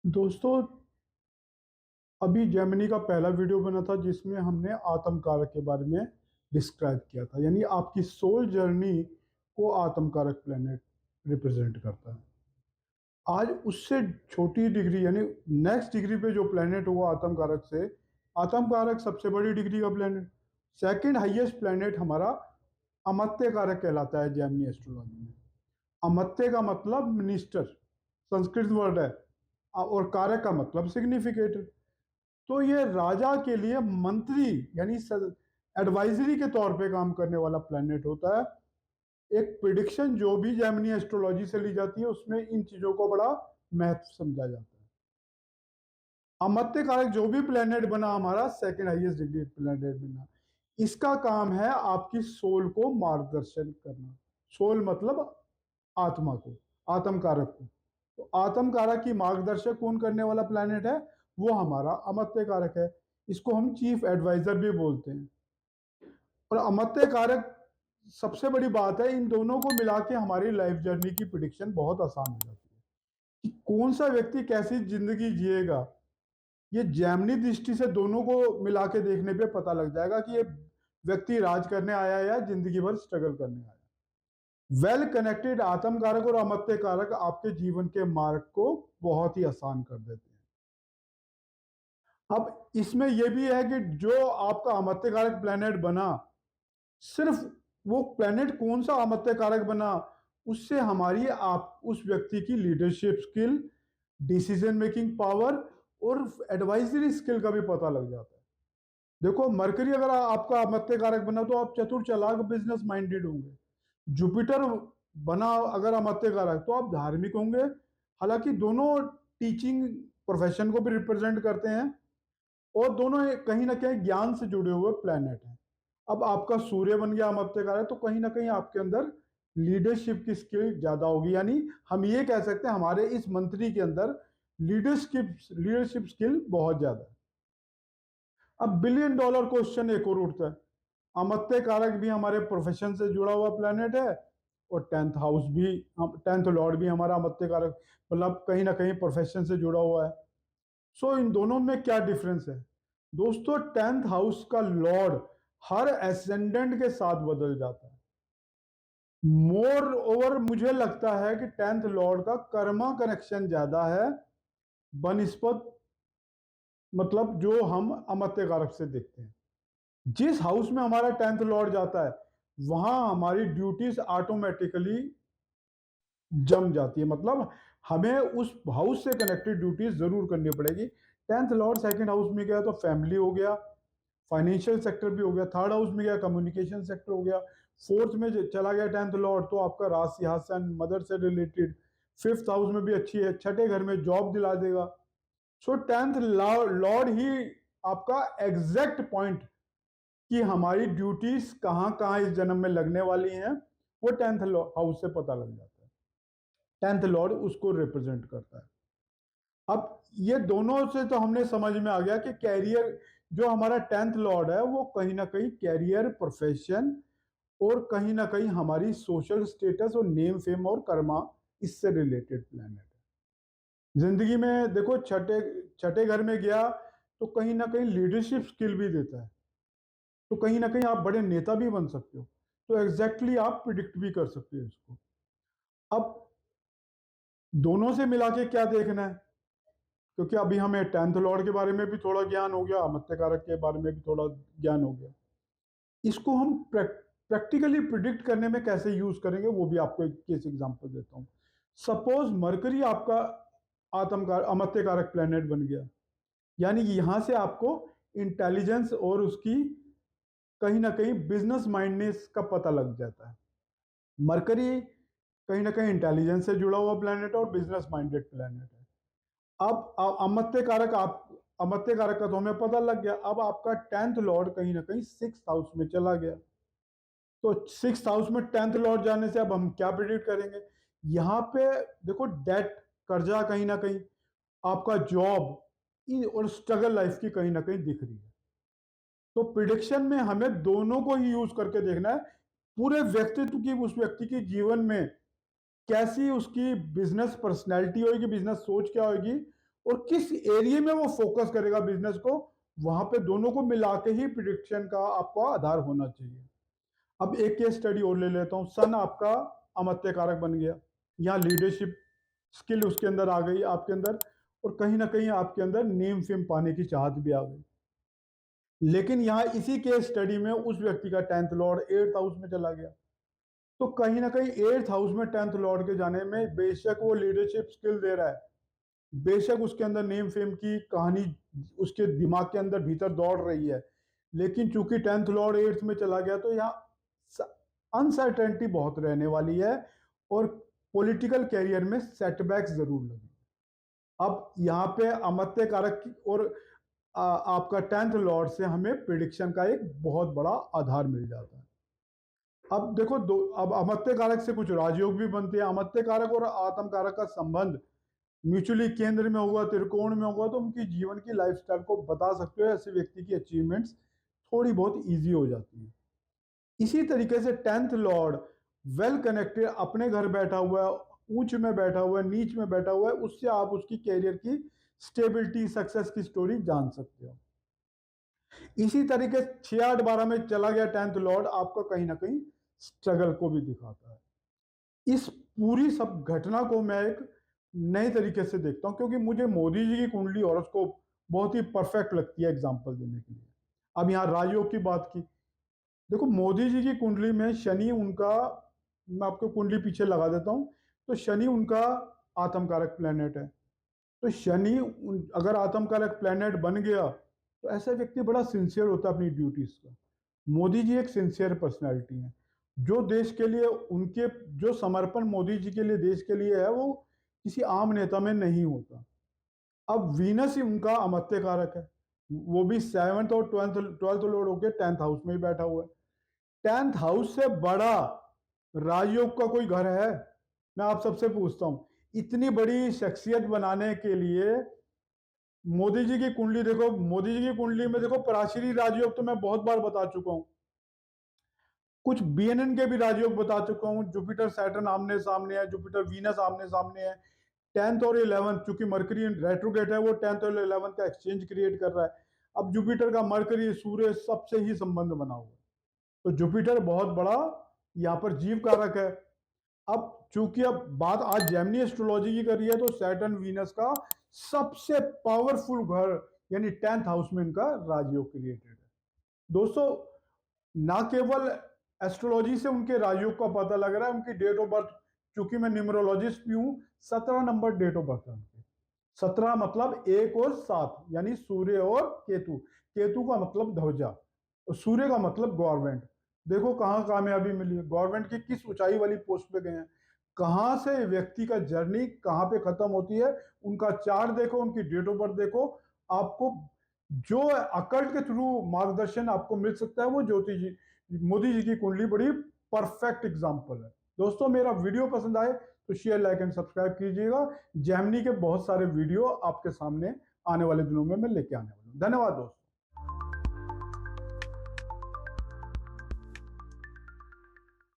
दोस्तों, अभी जेमिनी का पहला वीडियो बना था जिसमें हमने आत्म कारक के बारे में डिस्क्राइब किया था। यानी आपकी सोल जर्नी को आत्म कारक प्लेनेट रिप्रेजेंट करता है। आज उससे छोटी डिग्री यानी नेक्स्ट डिग्री पे जो प्लेनेट हुआ आत्म कारक से, आत्म कारक सबसे बड़ी डिग्री का प्लेनेट, सेकंड हाईएस्ट प्लेनेट हमारा अमत्य कारक कहलाता है जेमिनी एस्ट्रोलॉजी में। अमत्य का मतलब मिनिस्टर, संस्कृत वर्ड है, और कारक का मतलब सिग्निफिकेटर। तो ये राजा के लिए मंत्री यानी एडवाइजरी के तौर पे काम करने वाला प्लेनेट होता है। एक प्रिडिक्शन जो भी जेमिनी एस्ट्रोलॉजी से ली जाती है उसमें इन चीजों को बड़ा महत्व समझा जाता है। अमत्य कारक जो भी प्लेनेट बना हमारा सेकंड हाईएस्ट डिग्री प्लेनेट बना, इसका काम है आपकी सोल को मार्गदर्शन करना। सोल मतलब आत्मा को, आत्म कारक को। तो आत्म कारक की मार्गदर्शक कौन करने वाला प्लेनेट है? वो हमारा अमत्य कारक है। इसको हम चीफ एडवाइजर भी बोलते हैं। और अमत्य कारक सबसे बड़ी बात है, इन दोनों को मिला के हमारी लाइफ जर्नी की प्रिडिक्शन बहुत आसान हो जाती है कि कौन सा व्यक्ति कैसी जिंदगी जिएगा। ये जैमिनी दृष्टि से दोनों को मिला के देखने पे पता लग जाएगा कि ये व्यक्ति राज करने आया है या जिंदगी भर स्ट्रगल करने आया है। वेल कनेक्टेड आत्म कारक और अमत्य कारक आपके जीवन के मार्ग को बहुत ही आसान कर देते हैं। अब इसमें यह भी है कि जो आपका अमत्य कारक प्लेनेट बना, सिर्फ वो प्लेनेट कौन सा अमत्य कारक बना उससे हमारी आप उस व्यक्ति की leadership skill, decision making power और एडवाइजरी स्किल का भी पता लग जाता है। देखो, मरकरी अगर आपका अमत्य कारक बना तो आप चतुर चालाक बिजनेस माइंडेड होंगे। जुपिटर बना अगर अमत्य कारक तो आप धार्मिक होंगे। हालांकि दोनों टीचिंग प्रोफेशन को भी रिप्रेजेंट करते हैं और दोनों कहीं ना कहीं ज्ञान से जुड़े हुए प्लेनेट हैं। अब आपका सूर्य बन गया अमत्य कारक तो कहीं ना कहीं आपके अंदर लीडरशिप की स्किल ज्यादा होगी। यानी हम ये कह सकते हैं हमारे इस मंत्री के अंदर लीडरशिप स्किल बहुत ज्यादा है। अब बिलियन डॉलर क्वेश्चन एक और उठता है, अमत्य कारक भी हमारे प्रोफेशन से जुड़ा हुआ प्लेनेट है और टेंथ हाउस भी, टेंथ लॉर्ड भी हमारा अमत्य कारक, मतलब कहीं ना कहीं प्रोफेशन से जुड़ा हुआ है। सो इन दोनों में क्या डिफरेंस है? दोस्तों, टेंथ हाउस का लॉर्ड हर एसेंडेंट के साथ बदल जाता है। मोर ओवर मुझे लगता है कि टेंथ लॉर्ड का कर्मा कनेक्शन ज्यादा है बनिस्पत, मतलब जो हम अमत्य कारक से देखते हैं। जिस हाउस में हमारा टेंथ लॉर्ड जाता है वहां हमारी ड्यूटीज ऑटोमेटिकली जम जाती है। मतलब हमें उस हाउस से कनेक्टेड ड्यूटीज जरूर करनी पड़ेगी। टेंथ लॉर्ड सेकंड हाउस में गया तो फैमिली हो गया, फाइनेंशियल सेक्टर भी हो गया, थर्ड हाउस में गया कम्युनिकेशन सेक्टर हो गया, फोर्थ में चला गया टेंथ लॉर्ड तो आपका राज सिंहासन मदर से रिलेटेड, फिफ्थ हाउस में भी अच्छी है, छठे घर में जॉब दिला देगा। सो टेंथ लॉर्ड ही आपका एग्जैक्ट पॉइंट कि हमारी ड्यूटीज कहाँ कहाँ इस जन्म में लगने वाली हैं वो टेंथ हाउस से पता लग जाता है। टेंथ लॉर्ड उसको रिप्रेजेंट करता है। अब ये दोनों से तो हमने समझ में आ गया कि कैरियर, जो हमारा टेंथ लॉर्ड है वो कहीं ना कहीं कैरियर, प्रोफेशन और कहीं ना कहीं हमारी सोशल स्टेटस और नेम फेम और कर्मा, इससे रिलेटेड प्लैनेट है। जिंदगी में देखो, छठे छठे घर में गया तो कहीं ना कहीं लीडरशिप स्किल भी देता है। तो कहीं ना कहीं आप बड़े नेता भी बन सकते हो। तो एग्जैक्टली आप प्रिडिक्ट भी कर सकते हो इसको। अब दोनों से मिला के क्या देखना है, क्योंकि अभी हमें टेंथ लॉर्ड के बारे में भी थोड़ा ज्ञान हो गया, अमत्य कारक के बारे में भी थोड़ा ज्ञान हो गया। इसको हम प्रैक्टिकली प्रिडिक्ट करने में कैसे यूज करेंगे वो भी आपको एक केस एग्जांपल देता हूँ। सपोज मरकरी आपका आत्मकार अमत्य कारक प्लेनेट बन गया, यानी कि यहां से आपको इंटेलिजेंस और उसकी कहीं ना कहीं बिजनेस माइंडनेस का पता लग जाता है। मरकरी कहीं ना कहीं इंटेलिजेंस से जुड़ा हुआ प्लेनेट और बिजनेस माइंडेड प्लेनेट है। अब अमत्य कारक, आप अमत्य कारक का तो हमें पता लग गया। अब आपका टेंथ लॉर्ड कहीं ना कहीं सिक्स हाउस में चला गया, तो सिक्स हाउस में टेंथ लॉर्ड जाने से अब हम क्या प्रिडिक्ट करेंगे? यहाँ पे देखो, डेट, कर्जा कहीं ना कहीं, आपका जॉब और स्ट्रगल लाइफ की कहीं ना कहीं दिख रही है। तो प्रिडिक्शन में हमें दोनों को ही यूज करके देखना है। पूरे व्यक्तित्व की, उस व्यक्ति के जीवन में कैसी उसकी बिजनेस पर्सनैलिटी होगी, बिजनेस सोच क्या होगी, और किस एरिया में वो फोकस करेगा बिजनेस को, वहां पे दोनों को मिला के ही प्रिडिक्शन का आपको आधार होना चाहिए। अब एक केस स्टडी और ले लेता हूं। सन आपका अमत्य कारक बन गया, यहाँ लीडरशिप स्किल उसके अंदर आ गई आपके अंदर, और कहीं ना कहीं आपके अंदर नेम फेम पाने की चाहत भी आ गई। लेकिन यहाँ इसी केस स्टडी में उस व्यक्ति का 10th लॉर्ड 8th हाउस में चला गया, तो कहीं ना कहीं 8th हाउस में 10th लॉर्ड के जाने में बेशक वो लीडरशिप स्किल दे रहा है, बेशक उसके अंदर नेम फेम की कहानी उसके दिमाग के अंदर भीतर दौड़ रही है, लेकिन चूंकि 10th लॉर्ड 8th में चला गया तो यहाँ अनसर्टेनिटी बहुत रहने वाली है, और पॉलिटिकल कैरियर में सेटबैक्स जरूर लगे। अब यहाँ पे अमत्य कारक और आपका 10th लॉर्ड से हमें प्रिडिक्शन का एक बहुत बड़ा आधार मिल जाता है। अब देखो अब अमत्य कारक से कुछ राजयोग भी बनते हैं। अमत्य कारक और आत्म कारक का संबंध म्यूचुअली केंद्र में होगा, त्रिकोण में होगा, तो उनकी जीवन की लाइफस्टाइल को बता सकते हो। ऐसे व्यक्ति की अचीवमेंट्स थोड़ी बहुत इजी हो जाती है। इसी तरीके से 10th लॉर्ड वेल कनेक्टेड, अपने घर बैठा हुआ है, ऊंच में बैठा हुआ है, नीच में बैठा हुआ है, उससे आप उसकी कैरियर की स्टेबिलिटी सक्सेस की स्टोरी जान सकते हो। इसी तरीके 6 8 12 में चला गया 10th लॉर्ड, आपका कहीं ना कहीं स्ट्रगल को भी दिखाता है। इस पूरी सब घटना को मैं एक नए तरीके से देखता हूं, क्योंकि मुझे मोदी जी की कुंडली हॉरोस्कोप बहुत ही परफेक्ट लगती है एग्जाम्पल देने के लिए। अब यहाँ राजयोग की बात की, देखो मोदी जी की कुंडली में शनि उनका, मैं आपको कुंडली पीछे लगा देता हूं, तो शनि उनका आत्मकारक प्लेनेट है। तो शनि अगर आत्मकारक प्लेनेट बन गया तो ऐसा व्यक्ति बड़ा सिंसियर होता है अपनी ड्यूटीज का। मोदी जी एक सिंसियर पर्सनैलिटी है, जो देश के लिए उनके जो समर्पण मोदी जी के लिए देश के लिए है वो किसी आम नेता में नहीं होता। अब वीनस ही उनका अमत्य कारक है, वो भी 7th और 12th लॉर्ड होकर 10th हाउस में ही बैठा हुआ है। 10th हाउस से बड़ा राजयोग का कोई घर है? मैं आप सबसे पूछता हूं, इतनी बड़ी शख्सियत बनाने के लिए मोदी जी की कुंडली देखो, मोदी जी की कुंडली में देखो पराशरी राजयोग तो मैं बहुत बार बता चुका हूं, कुछ बीएनएन के भी राजयोग बता चुका हूं। जुपिटर सैटर्न आमने सामने है, जुपिटर वीनस आमने सामने है। 10th और 11th, चूंकि मरकरी रेट्रोगेट है, वो 10th और 11th का एक्सचेंज क्रिएट कर रहा है। अब जुपिटर का मरकरी सूर्य सबसे ही संबंध बना हुआ है, तो जुपिटर बहुत बड़ा यहाँ पर जीव कारक है। अब चूंकि अब बात आज जेमिनी एस्ट्रोलॉजी की करी है, तो सैटर्न वीनस का सबसे पावरफुल घर यानी 10th हाउस में इनका राजयोग क्रिएटेड है। दोस्तों, ना केवल एस्ट्रोलॉजी से उनके राजयोग का पता लग रहा है, उनकी डेट ऑफ बर्थ, चूंकि मैं न्यूमरोलॉजिस्ट भी हूं, 17 नंबर डेट ऑफ बर्थ है उनकी। 17 मतलब 1 और 7, यानी सूर्य और केतु। केतु का मतलब ध्वजा और सूर्य का मतलब गवर्नमेंट। देखो कहाँ कामयाबी मिली है, गवर्नमेंट की किस ऊंचाई वाली पोस्ट पे गए हैं। कहाँ से व्यक्ति का जर्नी कहाँ पे खत्म होती है, उनका चार्ट देखो, उनकी डेट ऑफ बर्थ देखो, आपको जो अकल्ट के थ्रू मार्गदर्शन आपको मिल सकता है, वो ज्योति जी मोदी जी की कुंडली बड़ी परफेक्ट एग्जाम्पल है। दोस्तों, मेरा वीडियो पसंद आए तो शेयर लाइक एंड सब्सक्राइब कीजिएगा। जेमिनी के बहुत सारे वीडियो आपके सामने आने वाले दिनों में मैं लेके आने वाला हूँ। धन्यवाद दोस्तों।